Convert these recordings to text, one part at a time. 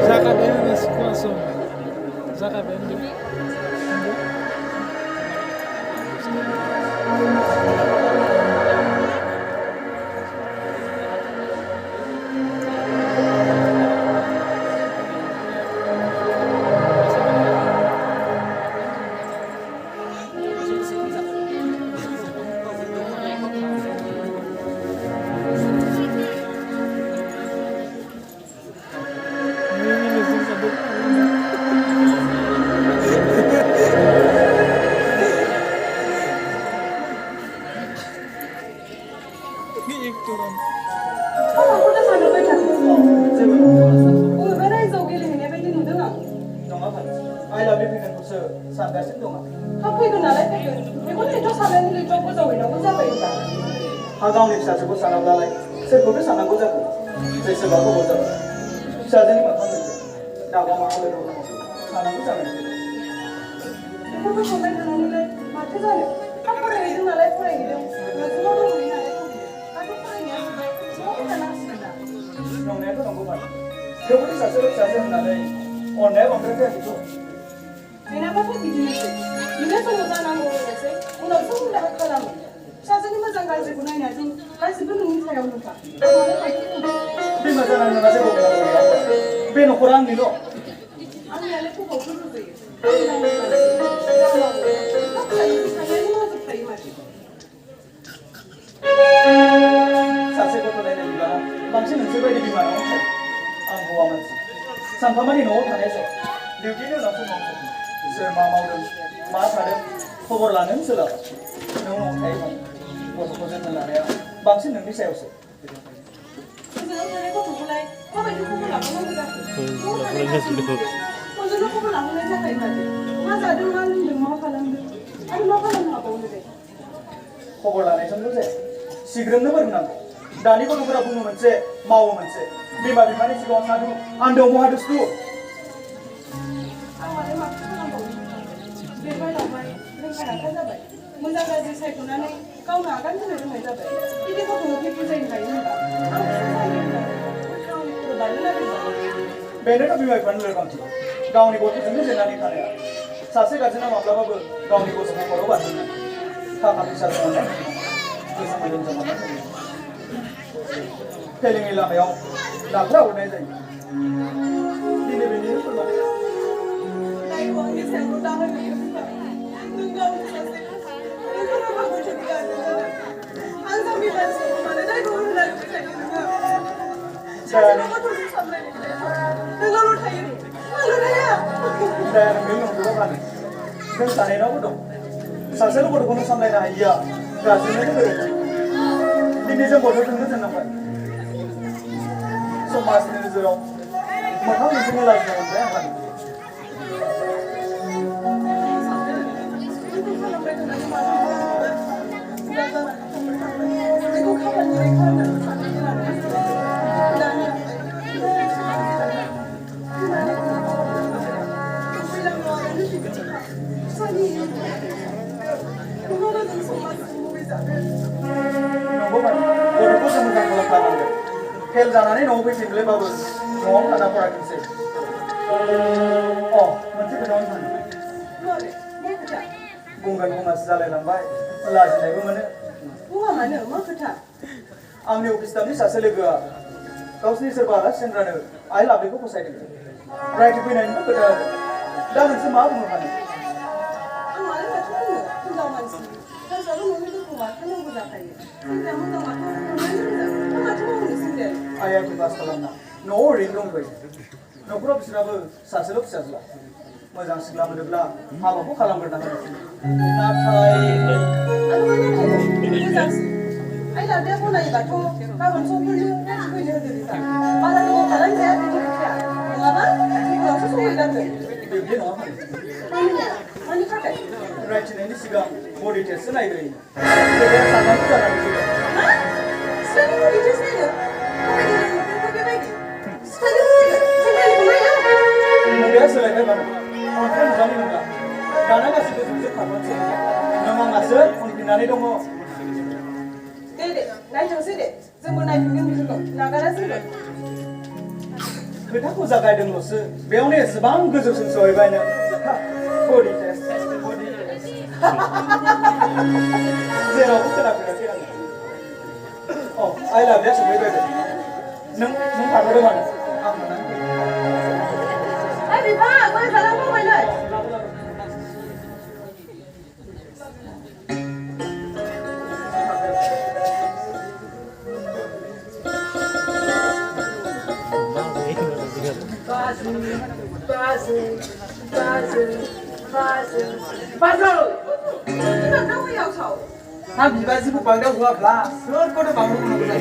Zakabene nesse coração. Zakabene. गावनि फिसाजोखौ सानाब्लालाय सोरखौथो साननांगौ जाखो जैसोबा गोबाव जाबाय फिसाजोनि मोखां नुयो दाबा मा खालामनांगौ सानांगौ जागोन बेफोरखौ संबाय थानानैलाय माथो जानो थाब फरायहैदों नालाय फरायहैदों नोंसोरनाव दंहैयो नालाय दाथ' फरायनाया जोब्बाय न'आव थानांसिगोन दा नंनायाथ' नंगौमोन थेवबोदि सासेल' फिसाजो होननानै अननाया बांद्राय जायाखैथ' बेनाबाथ' बिदिनोसै बिनो समाव जानांगौ होनोसै उनावसो उनदाहा खालामो फिसाजोनि मोजां गाज्रिखौ नायनानै गासिबो नोंनि सायाव नुखा बिमा जानानै नोंहा जेबो बुंनांगौ गैया बे न'खरा आंनिल' आंनियालाय बबावथो रुजोयो सासे गथ' नायनायब्ला बांसिन नोंसोर बायदि बिमानाव थायो आं हौवा मानसि सानफ्रामबोनि न'आव थानाय जायो डिउटिनि उनावसो मावो सोर मा मावदों मा थादों खबर लानो सोलाबा नों न'आव थायोमोन गथ'खौ जोथोन लानाया बांसिन नोंनि सायावसो गोजानाव थानाय गथ'खौलाय माबायदि खबर लाबावनांगौ जाखो हजोंनो खबर लाहरनाय जाखायो माथो मा जादों मा लोंदों मा खालामदों आरो मा खालामनो हाबावनो दे खबर लानायजोंल' जाया सिग्रोमनोबो रोंनांगौ दानि गथ'फोरा बुङो मोनसे मावो मोनसे बिमा बिफानि सिगाङाव साधु आन्दोआव महादुस्तु आं मालाय माथो खालामबावनो देरबाय लावबाय रोंखा राखा जाबाय मोजां गाज्रि सायख'नानै गावनो आगान होनो रोंनाय जाबाय बिदि गथ'निफ्राय बुजायनो हायो होनबा आं खामानिखौ बानायना रोंबाय बेनोथ' बिमा बिफानि लोरबांथि गावनि गथ'जोंनो जेननानै थानाया सासे गारजेना माब्लाबाबो गावनि गथ'खौ खर'आव बारहोनो थाखा फैसा मोननाय गोसो मोदोमजों मोननाय फेलेंनि लामायाव दाख्ला हरनाय जायो दिनै बेनिनो फोरमान आंनि सायावल' दाहोन होयो नों गावनि सासे नोंखौनो गथ'नि गाज्रि जादों आं जाम्बि मानसिखौ मानो दायखौ होनो नागिरबाय थायो नोङो सासेल' गथ'खौ सामलायनो नोंनावल' थायो आंल' थाया दाया नोंनि नंगौबा फानो जों सानैनावबो दं सासेल' गथ'खौनो सामलायनो हायिया गाज्रिनो गोरोन्थि दिनै जों गथ'जोंनो जोनोमबाय समाजनि नोजोराव मोखां दिन्थिनो लाजिनो मोनबाय आंहा फेल जानानै न'आव फैफिनब्लायबाबो न'आव थाना फरायफिनसै मोनसे खोथाखौनो सानो बुंगोन बुङासो जालायलांबाय लाजिनायबो मोनो बुङा मानो मा खोथा आंनि अफिस स्टाफनि सासे लोगोआ गावसिनि सोरबा आलासि सेंग्रानो आइ लाबोखौ फसायदों रायजो फैनायनिबो खोथा होदों दा नोंसोर मा बुंनो सानो आं मालाय माथो बुङो हिनजाव मानसि गावस्राबो न'नि दुखु माथानांगौ जाखायो सेंग्राया मोजां माथो मोजां माथो मावनो सिंदेल आइया बिबास खालामना न'आव ओरैनो दंबायो न'खराव बिसोराबो सासेल' फिसाज्ला मोजां सिख्ला मोनोब्ला हाबाखौ खालामग्रोना होनोसै नाथाय मोजांसै आइ लादाया गनायोबाथ' गाबोन समफोरनो फैनो होदो बिफा बारा गोबाव खालामजाया बेनि खोथाया नङाबा उनावसो सहैगारगोन बिब्दि नङा मानि थाखाय रायथिनायनि सिगां बडि टेस्टसो नायग्रोयो खोथाया साननांगौ जानानै फैदों सिखानि बडि टेस्ट नायनो माबायदि न'खरखौ बेबायदि सिखानि सेंग्रानिखौ नाया मुगाया सोलायबाय मानो अन्थाइ मुगानि नंला दाना गासिबो जुगजों खारफानोसै नों आंहासो उनफिननानै दङ दे नायथोंसै दे जोंबो नायफिनगोन बिसोरखौ नागारा जोंबो खोथाखौ जागायदोंल'सो बेयावनो एसेबां गोजौसिम सहैबाय नों बडि टेस्ट जेरावबो खोनाफेराखै आङो अ आइ लाभ इउ सफैबाय नों थाथ'दो मानो आं थांनानै Ê bị ba, quay ra đâu không mày này? Ba giờ Cái thằng đâu có giàu sầu. ha bị ba gì cũng bằng đâu gua là sớm có được bằng đâu nó vậy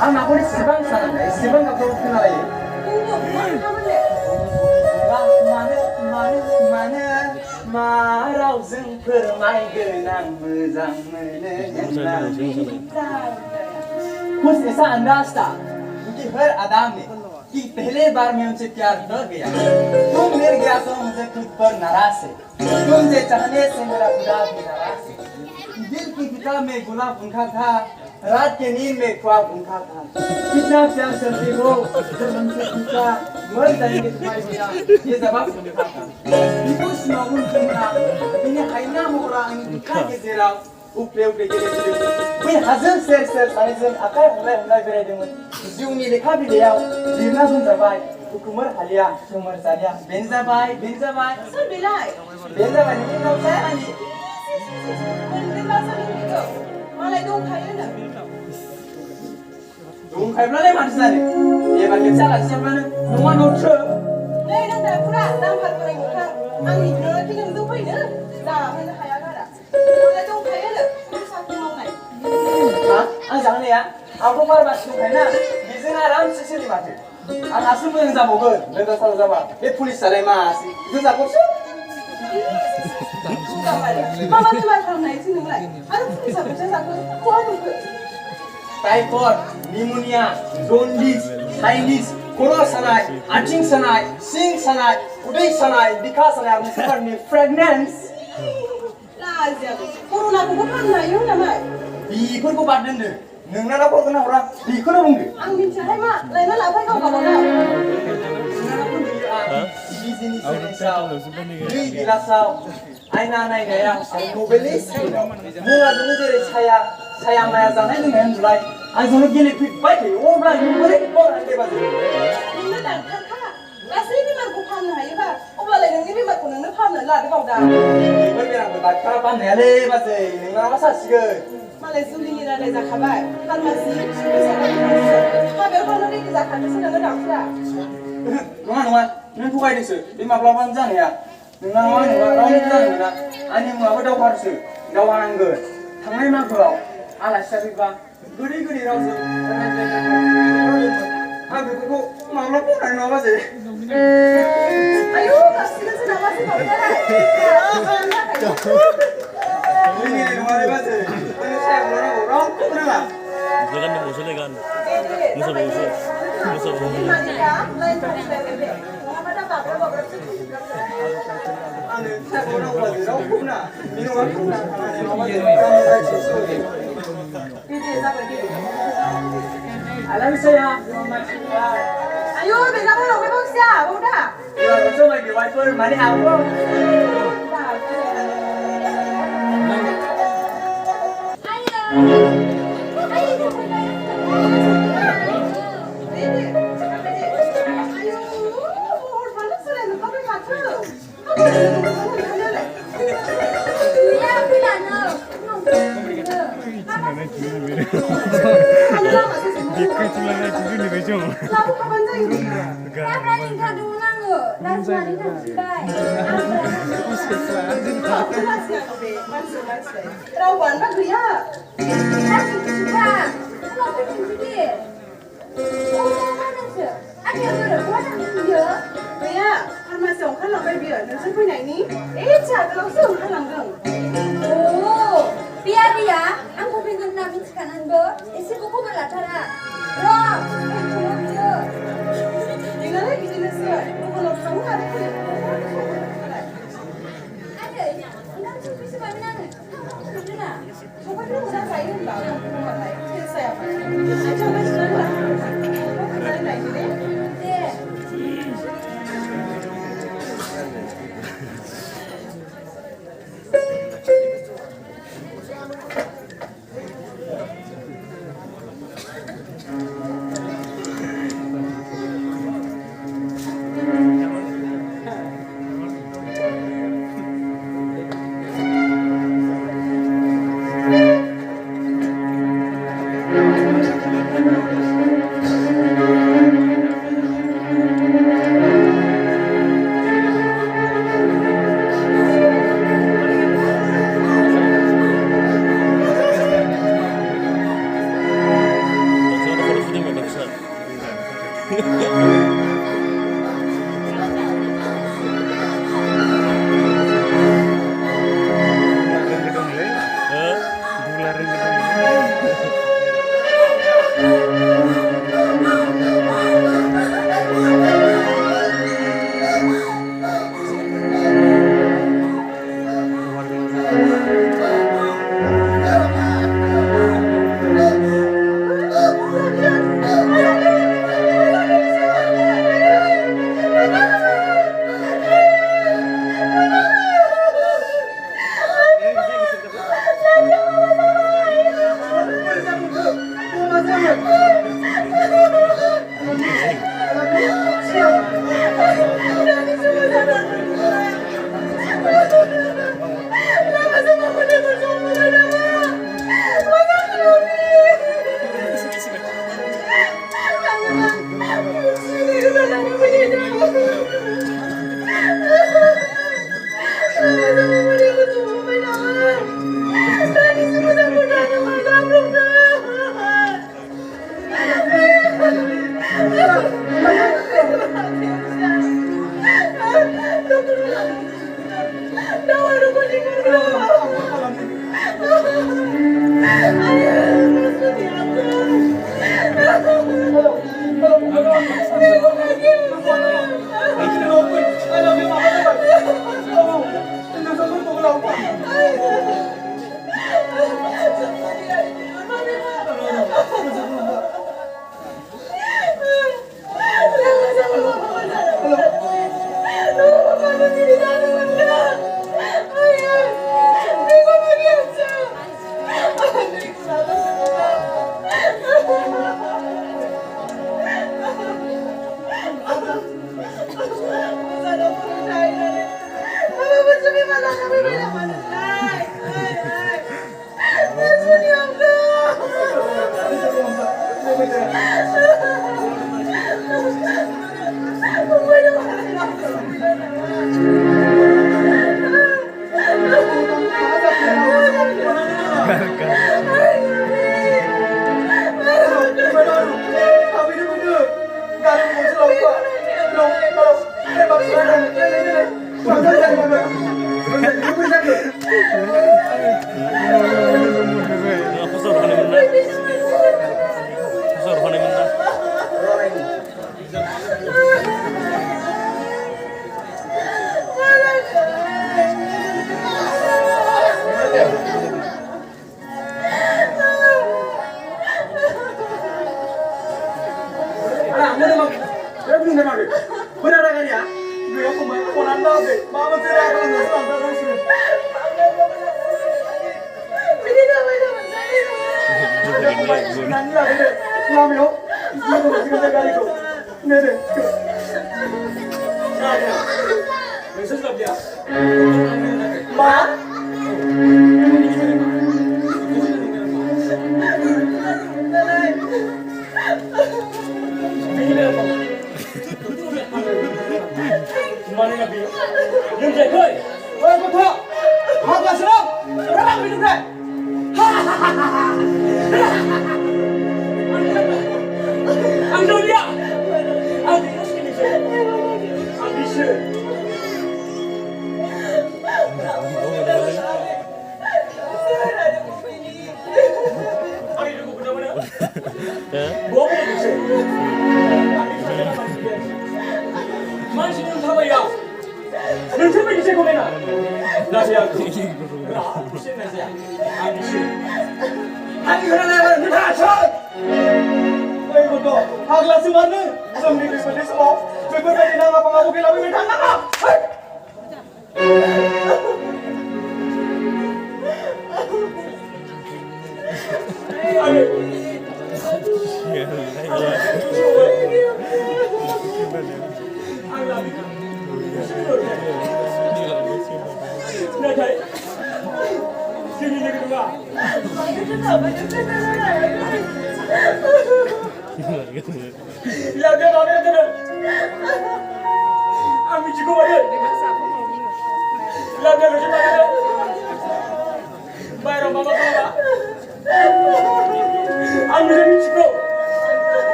à mà con sibang sana này sibang gặp đâu thế này mà rau rừng phở mai gửi nàng mưa rằng mưa lên nàng खुश ऐसा अंदाज था कि हर आदम ने कि पहले बार में उनसे प्यार कर गया तुम मिल गया तो मुझे खुद पर नाराज है तुमसे चाहने से मेरा खुदा भी नाराज है दिल की किताब में गुलाब उनका था रात के नींद में ख्वाब उनका था कितना प्यार करते हो जब हमसे पूछा मर जाएंगे तुम्हारे बिना ये जवाब उनका था Ikus namun kena ini haina murah ini kaje zera upre gele gue hazır ser sanizin akar mulai beredin ziuni lekha bidaya dirna sun zabai hukumar halia sumar salia benzabai Sao bị lại? benzabai ni no saya ani Mình đi bao giờ đi cơ? Mà lại đâu thấy nữa. dung khai bla le manusia ni dia bagi salah siapa ni no one no true Đây đang đợi Phura, đang phạt của anh một khang. Anh nhìn nữa khi đừng giúp nữa. Dạ, mình là hai ác đã. Mà lại đâu thấy nữa. Sao cái mong này? hah ang jangan ya aku baru masuk kena di sana ram sisi di mati ang asal pun yang zabogan mereka selalu zaba polis sarai masih itu zabogan Sao vậy? Mama tôi mà thằng này xin đừng lại. Anh không sao phải sao quá đừng cười. typhoid, pneumonia, jaundice, sinus, corona sanai, aching sanai, sing sanai, udai sanai, dikha sanai, bukan ni fragrance. Là gì ạ? Corona cũng có phần này không nhỉ mày? Di pun ko badan deh. Neng nana ko kena orang, di ko na mungkin. Anh bin trái mà, lại nó là phải không cả bọn nào? Nana pun di sini sao, di bila sao, aina nai gaya, nobelis. Mua dulu jadi saya maya jangan dengan julai. Anh giống như gile fit bay thì ôm lại những cái con anh đây bao giờ. Nhưng nó đang thắc thắc. Là sĩ bí mật của Pam này vậy? Ông là lại đừng bí mật của nó Pam là cái vòng đà. Bởi vì là người ta khá ban nè lê bao giờ, nhưng nó sao xí cơ. Mà lại du lịch ra đây ra khá bài. Hắn mà sĩ, bây giờ nó đi ra. Mà béo con nó đi ra khá cái sự nó đọc ra. Đúng không? Nên thu quay được sự, đi mà lo ra này à. Nhưng nó nói nó đi ra này là anh em mà đâu có sự, đâu ăn người. Thằng này mà vừa, à là sao đi vào. Guri rau sih. Aku kok mau lo pun nang apa sih? Ayo, kasih ke sana masih mau jalan. Ini kemarin apa sih? Ini saya mau rau pun lah. Jangan dimusuhkan. Musuh. Gimana ya? Lain kali lagi. Mama dah bapak berapa sih? Anu, saya mau rau apa sih? Rau pun lah. Minum aku lah. Apa sih? Kamu tak sesuai. Ini siapa ini? Alam saya. Ayo, beda kan lo bebas ya, udah. Ya, betul lagi wiper mana aku? Lalu kapan lagi? Kenapa tinggal di ulang lo? Lalu mari tercibai. Rawan pak dia. Aku suka. Kalau aku sendiri. Oh, mana sih? Aku yang berbuat dia. Dia, kan masuk kan lo baby, nanti pun ini. Cak langsung kan langgeng. Oh, biar dia. Aku pengen nabi sekarang go. Isi buku berlatara. Roh, cuma dia. Jangan lagi jenis dia. Kalau kamu ada kulit. Ada, enggak cukup bisa mana? Mana? Coba dulu saya tahu. Saya apa? Saya coba sebentar.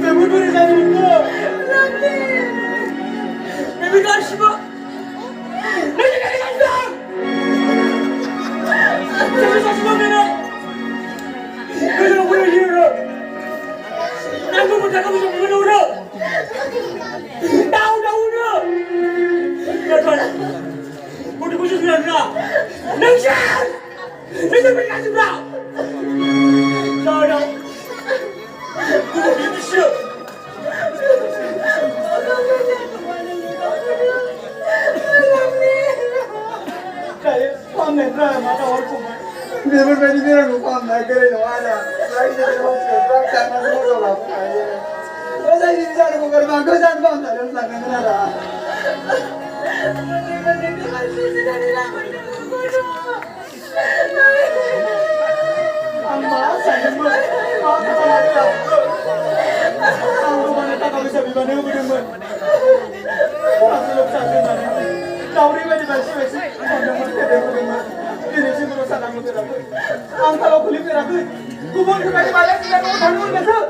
배불리 자는 거. Baby karşıma. 내가 간다. 저기 사시면 되나? 그래서 우리 이유로 남부부터 가보자 우리 나오나 여러분 우리 무슨 소리 하나 능신 능신을 가집니다 나와라 그거 믿으시오 kaya pamne ra mata or ko never bani mera no pam na kare no ala right de no ko ra ta na no ko la kaya o sa ji ja ko kar ma ko jan pam na lo sa na ra amma sa ni mo ma ta la ta amma mana ta ka bisa bi bane ko mo aku lo sa na Tauri bani basi basi, orang mesti ada orang. Ini sih terus ada orang tu. Angka lo kulit terapi. Kubur tu bani balik kita tu bangun betul.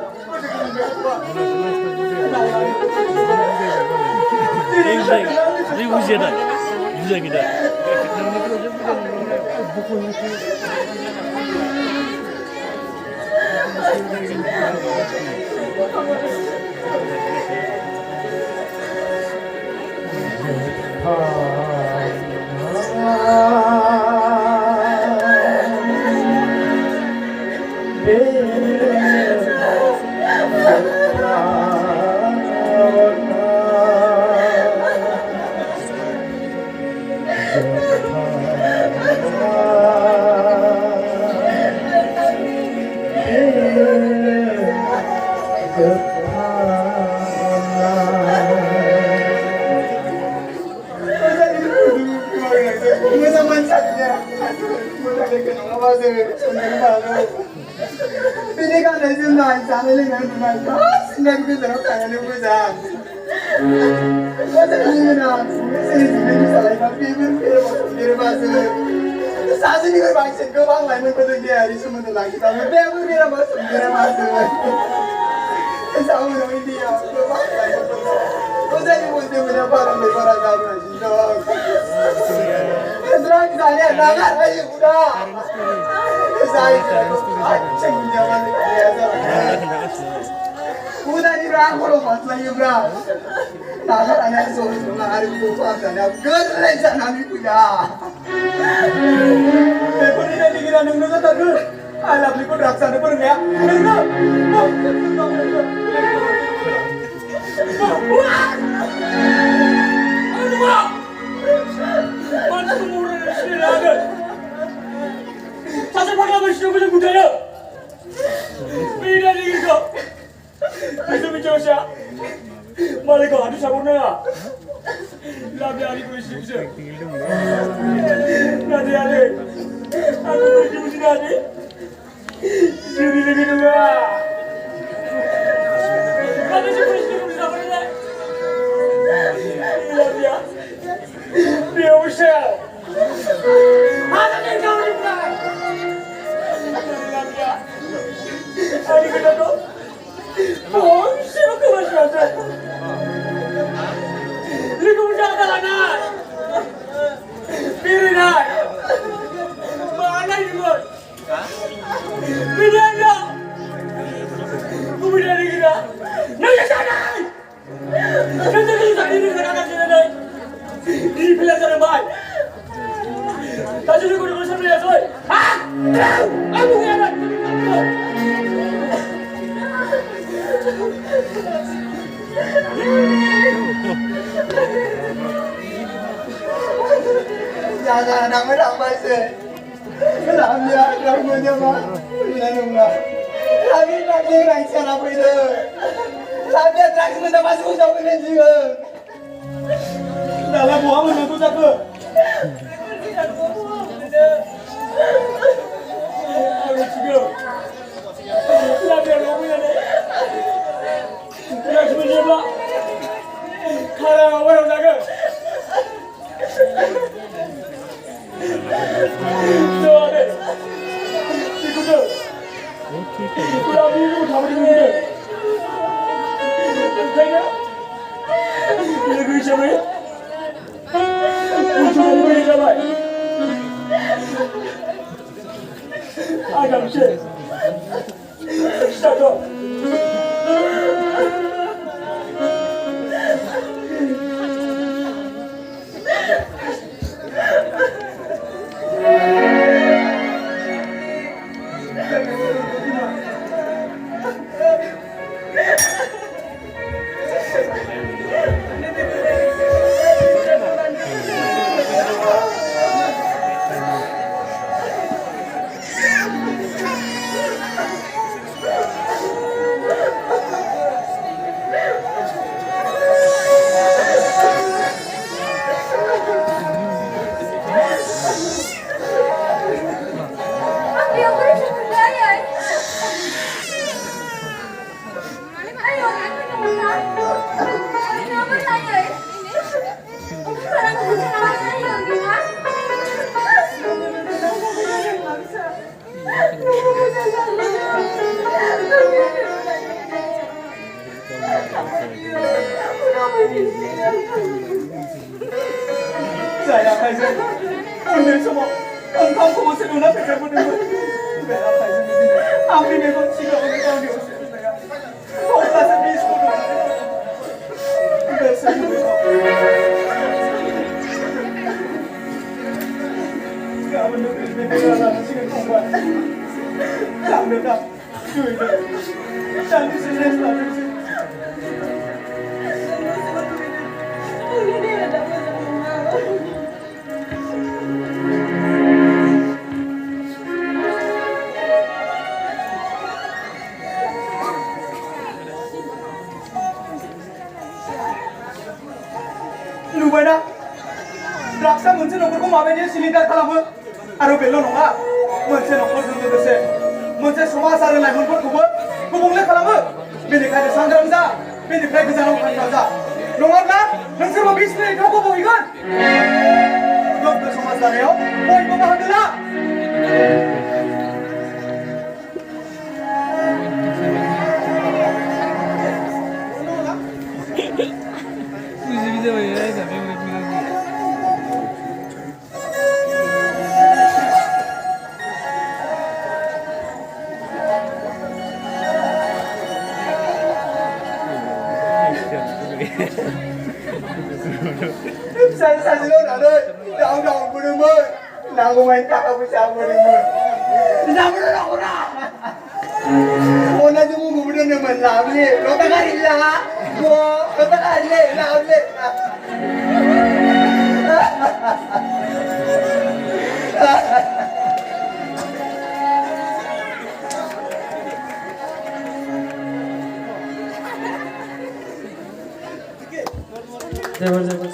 Ini ujian dah. Ujian kita. Udah di rangkul mas lagi bro. Takut anak suruh hari buku apa nih? Keren sana nih punya. Tekun ini dikira nunggu tak tu. Alah beli pun raksa ni pun ya. Nunggu. Wah. Aduh. Mana murah ni lagi. Sasa pakai apa sih punya budaya? Beda ni gitu. Itu bicara siapa? Malah kau ada siapa nak? Labi hari kau isi bisa. Nanti ada. Aku pergi mesti nanti. Sini lagi dulu. Kau siapa isi kau bisa apa ni? Labi ya. Dia usah. Ada ni kau ni pula. Labi ya. Hari kita tu. Oh, siapa kau masih ada? Lihat muda anak. Pilih nak. Mana itu? Pilih anda. Kemudian kita. Nanti sana. Nanti kita ini sekarang sana. Ini pilih sana baik. Tadi aku nak bersama dia soy. Ah, aku yang nak. Jangan nak masuk. Làm gì? Làm người nhau mà. Đi lên luôn là. Làm gì mà đi này xe nào bây giờ? Làm gì tránh người ta bắt xuống trong cái gì cơ? Đã làm bố mình tôi ra cơ. Làm việc nó bây giờ đấy. Làm gì bây giờ mà? Khai là bắt đầu ra cơ. 저래. 이거는 우리 아버지도 가버리는데. 그냥 이거 있잖아요. 우주는 왜 있잖아요. 아감씨. 시작해. Saya Kaiser, 오늘 semua engkau kumusir lunak dengan benar. Bela Kaiser ini, ambil memang siapa engkau diusir saya. Kau tak sedih sudah. Bela juga. Kau menurut benar nasi kembar. Jangan dah, cuy. Jangan serius lagi. नुबायना द्राग्सआ मोनसे न'खरखौ माबायदि सिलिंखार खालामो आरो बेल' नङा मोनसे न'खरजों लोगोसे मोनसे समाज आरो लाइमोनफोरखौबो गुबुंले खालामो बेनिखायनो सांग्रां जा बेनिफ्राय गोजानाव थांग्रा जा नङाब्ला नोंसोरबो बे सिलिंखारखौ बोहैगोन गोग्गो समाज दानायाव बयबो बाहागो ला 사실은 나는 나오다 부르면 나고만 따가고 잡으면 잡으라고라 오늘 좀 부르는 나오니 너다가 일라 너다가 일래 나올래 제발